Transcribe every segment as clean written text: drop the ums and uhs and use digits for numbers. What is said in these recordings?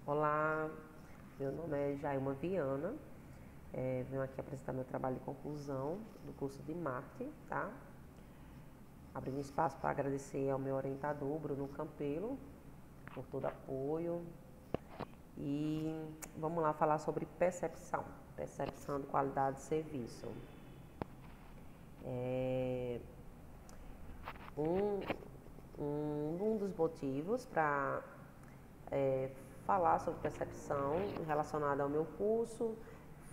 Olá, meu nome é Jailma Viana, venho aqui apresentar meu trabalho de conclusão do curso de marketing, tá? Abrindo espaço para agradecer ao meu orientador, Bruno Campelo, por todo apoio. E vamos lá falar sobre percepção de qualidade de serviço. Um, um dos motivos para falar sobre percepção relacionada ao meu curso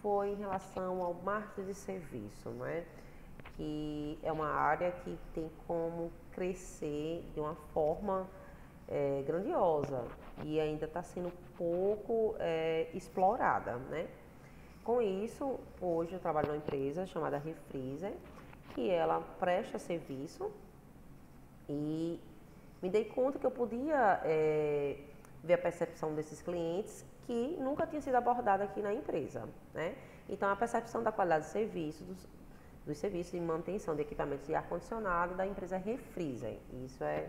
foi em relação ao marketing de serviço, né? Que é uma área que tem como crescer de uma forma grandiosa e ainda está sendo pouco explorada, né? Com isso, hoje eu trabalho numa empresa chamada Refreezer, que ela presta serviço e me dei conta que eu podia ver a percepção desses clientes que nunca tinha sido abordada aqui na empresa, né? Então, a percepção da qualidade de serviço, dos serviços de manutenção de equipamentos de ar-condicionado da empresa Refreezer. Isso é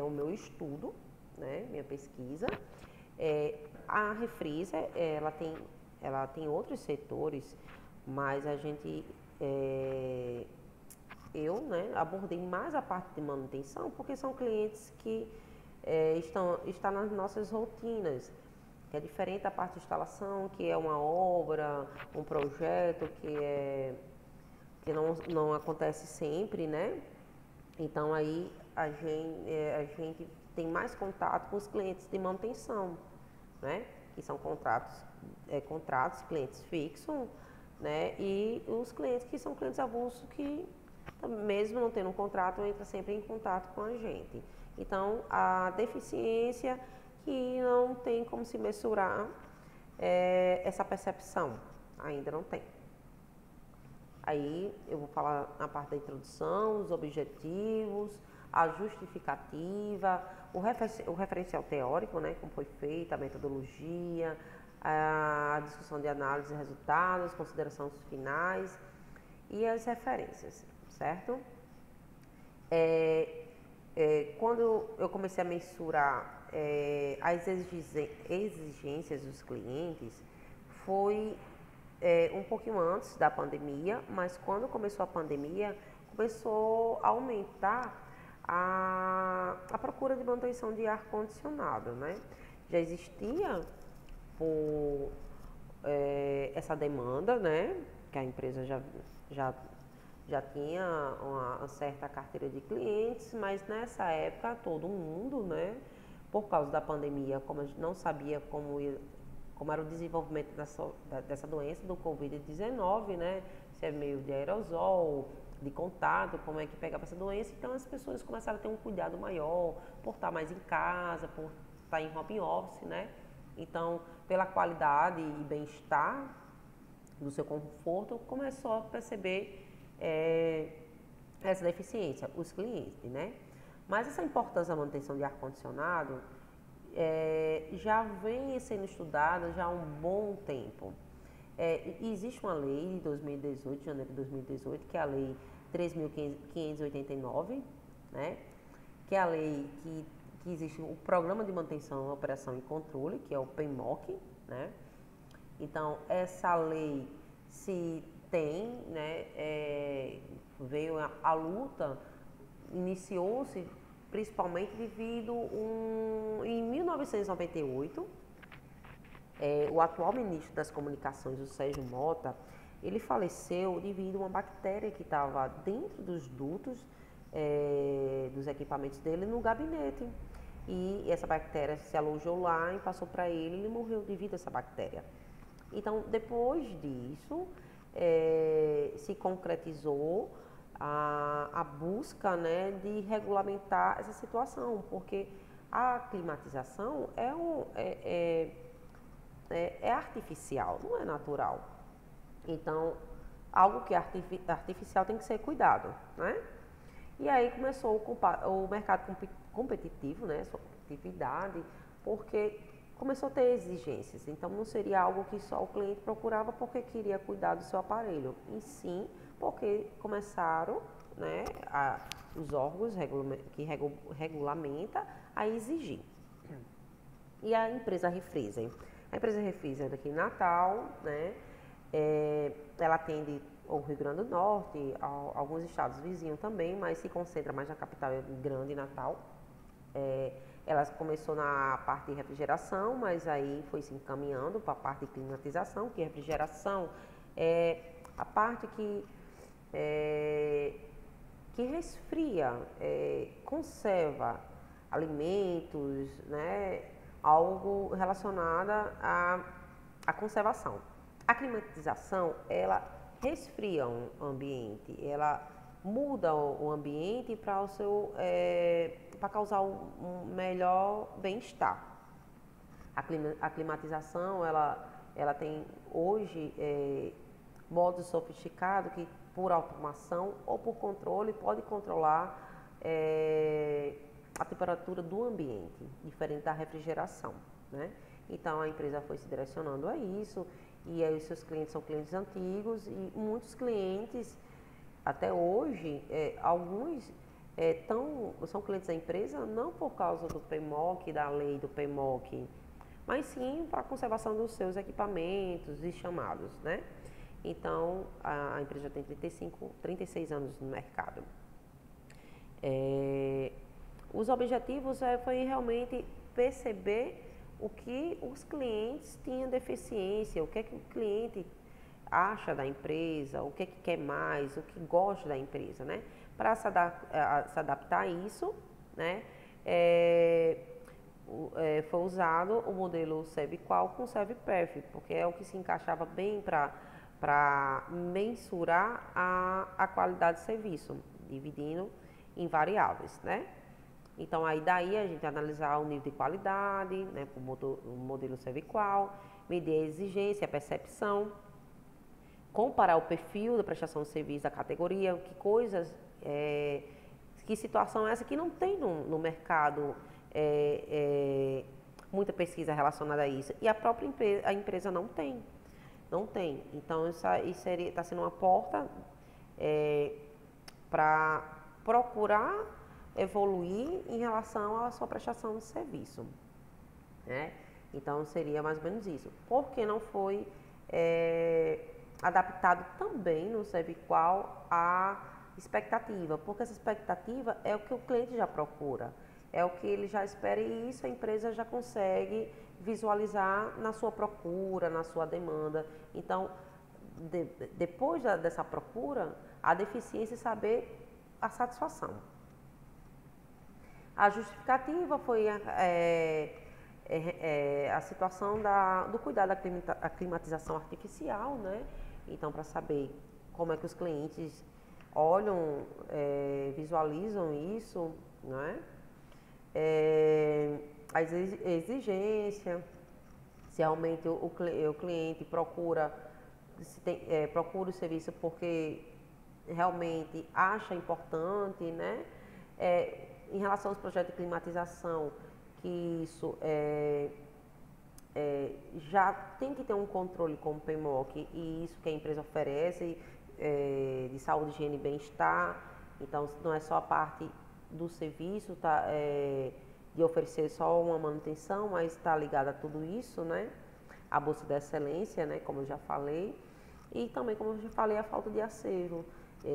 o meu estudo, né? Minha pesquisa. A Refreezer, ela tem outros setores, mas eu, né, abordei mais a parte de manutenção, porque são clientes que estão nas nossas rotinas, que é diferente da parte de instalação, que é uma obra, um projeto que não acontece sempre, né? Então aí a gente tem mais contato com os clientes de manutenção, né? Que são contratos, clientes fixos, né? E os clientes que são clientes avulsos que, mesmo não tendo um contrato, entra sempre em contato com a gente. Então, a deficiência que não tem como se mensurar essa percepção, ainda não tem. Aí eu vou falar na parte da introdução, os objetivos, a justificativa, o referencial teórico, né, como foi feita, a metodologia, a discussão de análise de resultados, considerações finais e as referências, certo? Quando eu comecei a mensurar as exigências dos clientes, foi um pouquinho antes da pandemia, mas quando começou a pandemia, começou a aumentar a procura de manutenção de ar-condicionado, né? Já existia por essa demanda, né? Que a empresa já, já tinha uma certa carteira de clientes, mas nessa época todo mundo, né? Por causa da pandemia, como a gente não sabia como era o desenvolvimento dessa doença do Covid-19, né? Se é meio de aerosol, de contato, como é que pegava essa doença. Então as pessoas começaram a ter um cuidado maior por estar mais em casa, por estar em home office, né? Então, pela qualidade e bem-estar do seu conforto, começou a perceber essa deficiência, os clientes, né? Mas essa importância da manutenção de ar-condicionado já vem sendo estudada já há um bom tempo. Existe uma lei de 2018, de janeiro de 2018, que é a Lei 3.589, né? Que é a lei que existe o Programa de Manutenção, Operação e Controle, que é o PMOC, né? Então, essa lei se tem, né, veio a luta, iniciou-se principalmente devido em 1998, o atual ministro das Comunicações, o Sérgio Mota, ele faleceu devido a uma bactéria que estava dentro dos dutos dos equipamentos dele no gabinete. E essa bactéria se alojou lá e passou para ele e ele morreu devido a essa bactéria. Então, depois disso, se concretizou a busca, né, de regulamentar essa situação, porque a climatização é artificial, não é natural. Então, algo que é artificial tem que ser cuidado, né? E aí começou o mercado competitivo, né, sua competitividade, porque começou a ter exigências. Então, não seria algo que só o cliente procurava porque queria cuidar do seu aparelho, e sim porque começaram, né, os órgãos que regulamenta a exigir. E a empresa Refrizen. A empresa Refrizen é daqui em Natal, né? Ela atende o Rio Grande do Norte, alguns estados vizinhos também, mas se concentra mais na capital grande, Natal. Ela começou na parte de refrigeração, mas aí foi se encaminhando para a parte de climatização, que refrigeração é a parte que resfria, conserva alimentos, né, algo relacionado à conservação. A climatização, ela resfria o ambiente, ela muda o ambiente para para causar um melhor bem-estar. A climatização, ela tem hoje modos sofisticados que por automação ou por controle pode controlar a temperatura do ambiente, diferente da refrigeração, né? Então a empresa foi se direcionando a isso, e aí os seus clientes são clientes antigos, e muitos clientes até hoje, alguns são clientes da empresa não por causa do PMOC, da lei do PMOC, mas sim para a conservação dos seus equipamentos e chamados, né? Então, a empresa tem 36 anos no mercado. Os objetivos foi realmente perceber o que os clientes tinham deficiência, o que é que o cliente acha da empresa, o que é que quer mais, o que gosta da empresa, né? Para se adaptar a isso, né? Foi usado o modelo ServiQual com ServiPerf, porque é o que se encaixava bem para mensurar a qualidade de serviço, dividindo em variáveis, né? Então, aí daí a gente analisar o nível de qualidade, né, para o modelo ServiQual, medir a exigência, a percepção, comparar o perfil da prestação de serviço da categoria, que coisas, que situação é essa que não tem no mercado muita pesquisa relacionada a isso, e a própria empresa não tem. Então, isso está sendo uma porta para procurar evoluir em relação à sua prestação de serviço, né? Então, seria mais ou menos isso. Por que não foi adaptado também no ServiQual a expectativa? Porque essa expectativa é o que o cliente já procura, é o que ele já espera, e isso a empresa já consegue visualizar na sua procura, na sua demanda. Então, depois dessa procura, a deficiência é saber a satisfação. A justificativa foi a situação do cuidado da climatização artificial, né? Então, para saber como é que os clientes olham, visualizam isso, né? A exigência, se realmente o cliente procura o serviço porque realmente acha importante, né? Em relação aos projetos de climatização, que isso já tem que ter um controle com o PMOC, e isso que a empresa oferece, de saúde, higiene e bem-estar. Então, não é só a parte do serviço, de oferecer só uma manutenção, mas está ligada a tudo isso, né? A bolsa da excelência, né? Como eu já falei. E também, como eu já falei, a falta de acervo.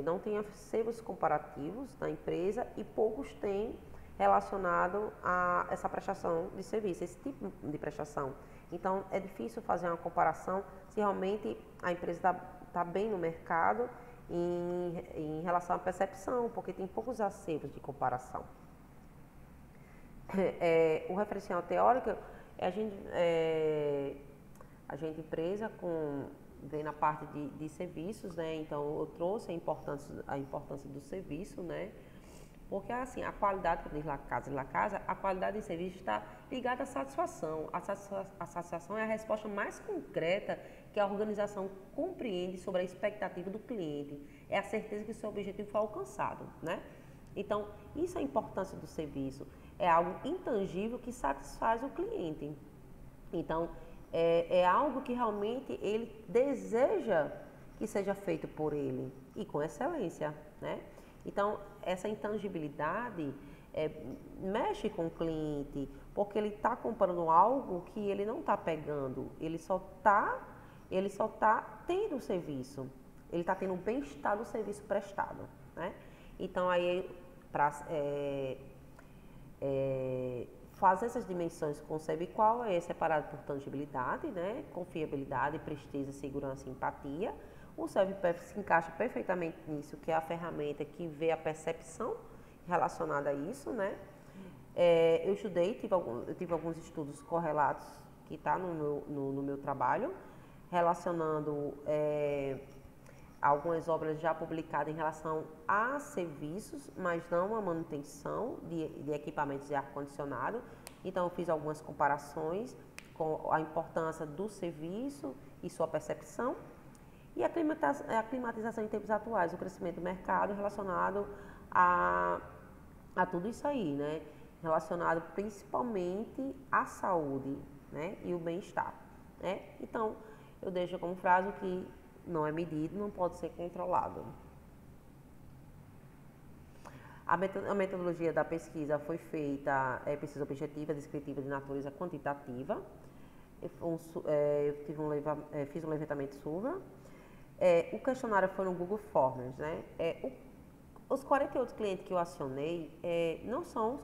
Não tem acervos comparativos na empresa, e poucos têm relacionado a essa prestação de serviço, esse tipo de prestação. Então, é difícil fazer uma comparação se realmente a empresa está bem no mercado em relação à percepção, porque tem poucos acervos de comparação. O referencial teórico, a gente empresa vem na parte de serviços, né? Então, eu trouxe a importância do serviço, né? Porque, assim, a qualidade, como diz La Casa, a qualidade de serviço está ligada à satisfação. A satisfação é a resposta mais concreta que a organização compreende sobre a expectativa do cliente. É a certeza que o seu objetivo foi alcançado, né? Então, isso é a importância do serviço. É algo intangível que satisfaz o cliente. Então, é algo que realmente ele deseja que seja feito por ele, e com excelência, né? Então, essa intangibilidade mexe com o cliente, porque ele está comprando algo que ele não está pegando, ele só tá tendo o serviço, ele está tendo o bem-estar do serviço prestado, né? Então aí, para fazer essas dimensões com o SEBIQUAL é separado por tangibilidade, né? Confiabilidade, presteza, segurança e empatia. O SEBPEF se encaixa perfeitamente nisso, que é a ferramenta que vê a percepção relacionada a isso, né? Eu estudei, tive alguns estudos correlatos que está no meu trabalho, relacionando algumas obras já publicadas em relação a serviços, mas não a manutenção de equipamentos de ar-condicionado. Então, eu fiz algumas comparações com a importância do serviço e sua percepção. E a climatização em tempos atuais, o crescimento do mercado relacionado a tudo isso aí, né? Relacionado principalmente à saúde, né? E o bem-estar, né? Então, eu deixo como frase que não é medido, não pode ser controlado. A metodologia da pesquisa foi feita, pesquisa objetiva, descritiva de natureza quantitativa. Eu fiz um levantamento survey. O questionário foi no Google Forms, né? Os 48 clientes que eu acionei não são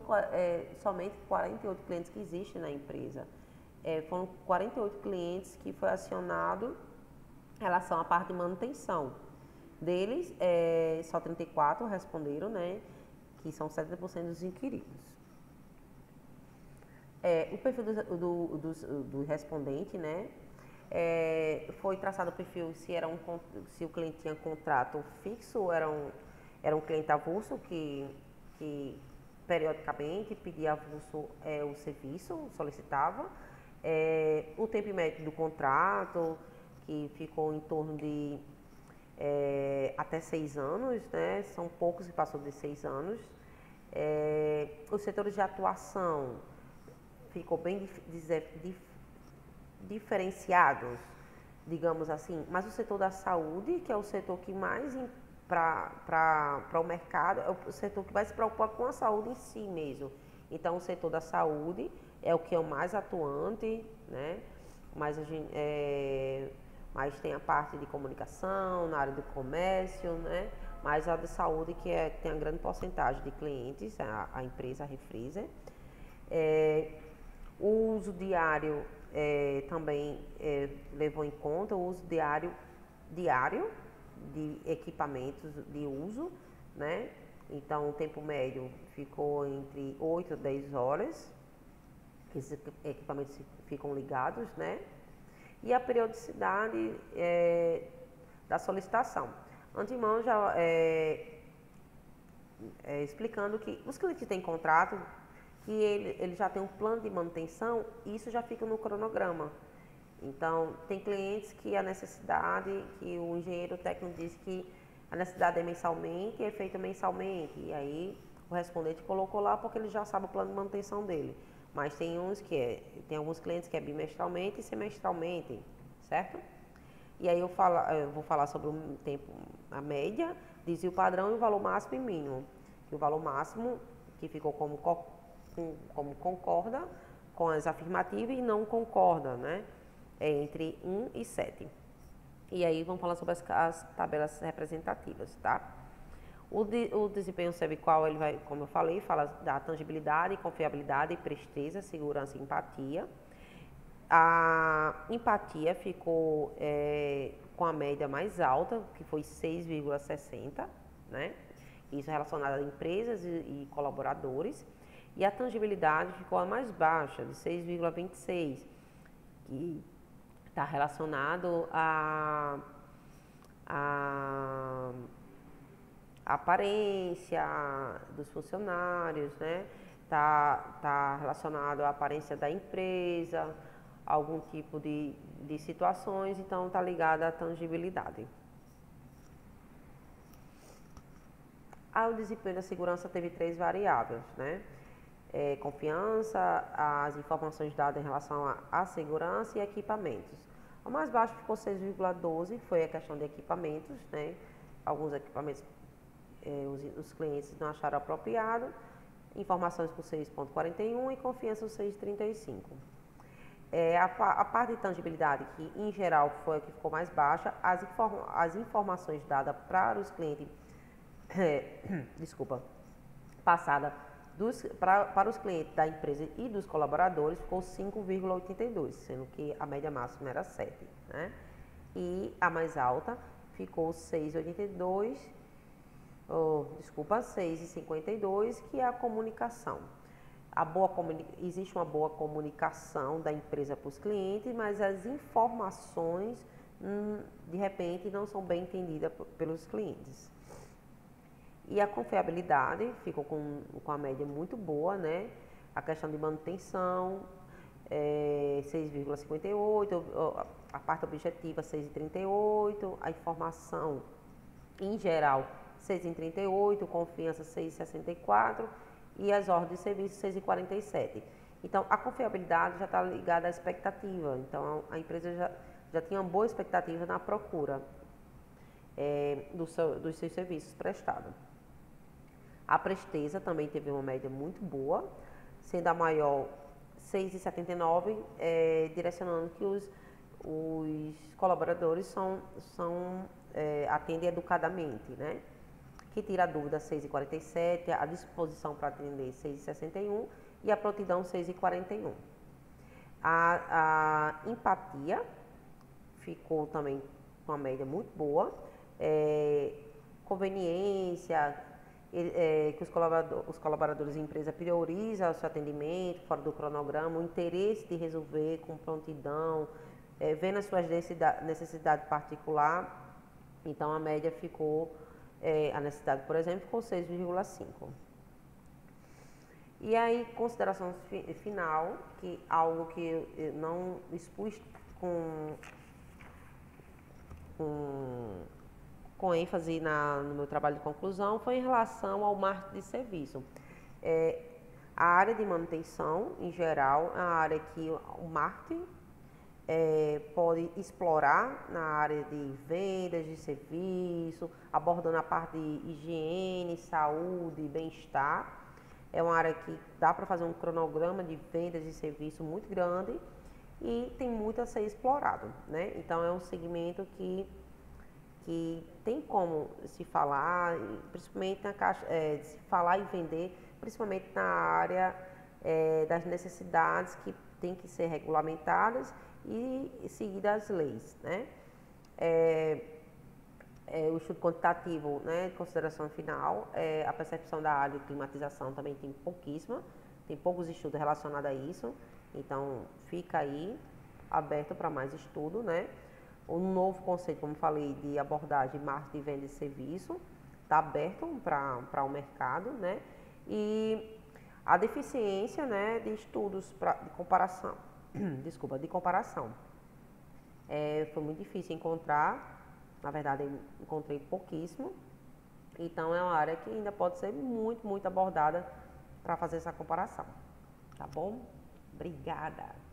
somente 48 clientes que existem na empresa. Foram 48 clientes que foi acionado em relação à parte de manutenção. Deles, só 34 responderam, né? Que são 70% dos inquiridos. O perfil do respondente, né? Foi traçado o perfil se o cliente tinha contrato fixo ou era um cliente avulso que periodicamente pedia avulso o serviço, solicitava. O tempo médio do contrato, que ficou em torno de até 6 anos, né? São poucos que passou de 6 anos. Os setores de atuação ficou bem diferenciados, digamos assim, mas o setor da saúde, que é o setor que mais para o mercado, é o setor que vai se preocupar com a saúde em si mesmo. Então, o setor da saúde é o que é o mais atuante, né? Mas tem a parte de comunicação, na área do comércio, né? Mas a de saúde que tem a grande porcentagem de clientes, a empresa, a Refreezer. O uso diário também levou em conta o uso diário de equipamentos de uso, né? Então, o tempo médio ficou entre 8 a 10 horas, que esses equipamentos ficam ligados, né? E a periodicidade da solicitação. Antemão, já explicando que os clientes que têm contrato, que ele já tem um plano de manutenção, e isso já fica no cronograma. Então, tem clientes que a necessidade, que o engenheiro técnico diz que a necessidade é mensalmente e é feita mensalmente. E aí, o respondente colocou lá porque ele já sabe o plano de manutenção dele. Mas tem tem alguns clientes que é bimestralmente e semestralmente, certo? E aí eu vou falar sobre o tempo, a média, desvio padrão e o valor máximo e mínimo. E o valor máximo, que ficou como concorda com as afirmativas e não concorda, né? É entre 1 e 7. E aí vamos falar sobre as tabelas representativas, tá? O desempenho SEBIQUAL, ele vai, como eu falei, fala da tangibilidade, confiabilidade, presteza, segurança e empatia. A empatia ficou com a média mais alta, que foi 6,60, né? Isso relacionado a empresas e colaboradores. E a tangibilidade ficou a mais baixa, de 6,26, que está relacionado à aparência dos funcionários, né? Tá relacionado à aparência da empresa, algum tipo de situações, então está ligado à tangibilidade. O desempenho da segurança teve 3 variáveis, né? Confiança, as informações dadas em relação à segurança e equipamentos. O mais baixo ficou 6,12, foi a questão de equipamentos, né? Alguns equipamentos os clientes não acharam apropriado. informações com 6,41 e confiança com 6,35. A parte de tangibilidade, que em geral foi a que ficou mais baixa, as informações dadas para os clientes, passada para os clientes da empresa e dos colaboradores ficou 5,82, sendo que a média máxima era 7, né? E a mais alta ficou 6,82, 6,52, que é a comunicação. Existe uma boa comunicação da empresa para os clientes, mas as informações, de repente, não são bem entendidas pelos clientes. E a confiabilidade ficou com a média muito boa, né? A questão de manutenção, 6,58, a parte objetiva 6,38, a informação em geral 6,38, confiança 6,64 e as ordens de serviço 6,47. Então, a confiabilidade já está ligada à expectativa. Então, a empresa já tinha uma boa expectativa na procura dos seus serviços prestados. A presteza também teve uma média muito boa, sendo a maior 6,79, direcionando que os colaboradores atendem educadamente, né? Que tira a dúvida 6,47, a disposição para atender 6,61 e a prontidão 6,41. A empatia ficou também com uma média muito boa, conveniência, que os colaboradores da empresa priorizam o seu atendimento fora do cronograma, o interesse de resolver com prontidão, vendo as suas necessidades particulares. Então, a média ficou, a necessidade, por exemplo, ficou 6,5. E aí, consideração final, que algo que eu não expus com ênfase no meu trabalho de conclusão, foi em relação ao marketing de serviço. A área de manutenção, em geral, é a área que o marketing pode explorar na área de vendas de serviço, abordando a parte de higiene, saúde, bem-estar. É uma área que dá para fazer um cronograma de vendas de serviço muito grande e tem muito a ser explorado, né? Então, é um segmento que tem como se falar, principalmente se falar e vender, principalmente na área das necessidades que tem que ser regulamentadas e seguir as leis, né? O estudo quantitativo, né, de consideração final, a percepção da área de climatização também tem poucos estudos relacionados a isso, então fica aí aberto para mais estudo, né? Um novo conceito, como falei, de abordagem, marketing, venda e serviço, está aberto para o mercado, né? E a deficiência, né, de estudos de comparação, de comparação. Foi muito difícil encontrar, na verdade, encontrei pouquíssimo, então é uma área que ainda pode ser muito, muito abordada para fazer essa comparação, tá bom? Obrigada!